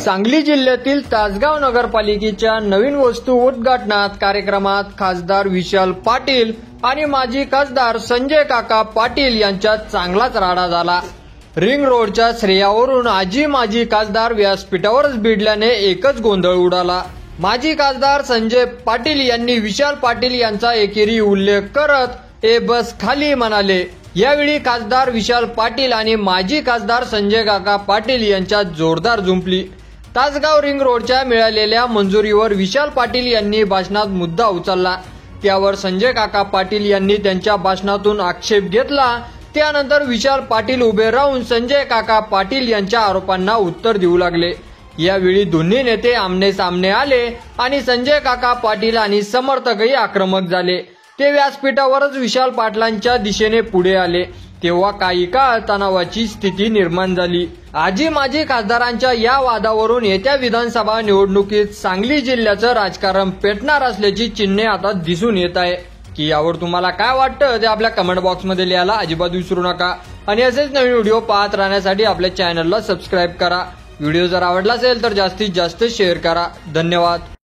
सांगली जिल्ह्यातील तासगाव नगरपालिकेच्या नवीन वस्तू उद्घाटनात कार्यक्रमात खासदार विशाल पाटील आणि माजी खासदार संजय काका पाटील यांच्यात चांगलाच राडा झाला। रिंग रोडच्या श्रेयावरून आजी माजी खासदार व्यासपीठावरच भिडल्याने एकच गोंधळ उडाला। माजी खासदार संजय पाटील यांनी विशाल पाटील यांचा एकेरी उल्लेख करत "ए बस खाली" म्हणाले। यावेळी खासदार विशाल पाटील आणि माजी खासदार संजय काका पाटील यांच्यात जोरदार जुंपली। तासगाव रिंग रोडच्या मिळालेल्या मंजुरीवर विशाल पाटील यांनी भाषणात मुद्दा उचलला। त्यावर संजय काका पाटील यांनी त्यांच्या भाषणातून आक्षेप घेतला। त्यानंतर विशाल पाटील उभे राहून संजय काका पाटील यांच्या आरोपांना उत्तर देऊ लागले। यावेळी दोन्ही नेते आमने सामने आले आणि संजय काका पाटील आणि समर्थकही आक्रमक झाले। ते व्यासपीठावरच विशाल पाटलांच्या दिशेने पुढे आले। तेव्हा काही काळ तणावाची स्थिती निर्माण झाली। आजी माजी खासदारांच्या या वादावरून येत्या विधानसभा निवडणुकीत सांगली जिल्ह्याचं राजकारण पेटणार असल्याची चिन्हे आता दिसून येत आहे। की यावर तुम्हाला काय वाटतं ते आपल्या कमेंट बॉक्समध्ये लिहायला अजिबात विसरू नका आणि असेच नवीन व्हिडिओ पाहत राहण्यासाठी आपल्या चॅनलला सबस्क्राईब करा। व्हिडिओ जर आवडला असेल तर जास्तीत जास्त शेअर करा। धन्यवाद।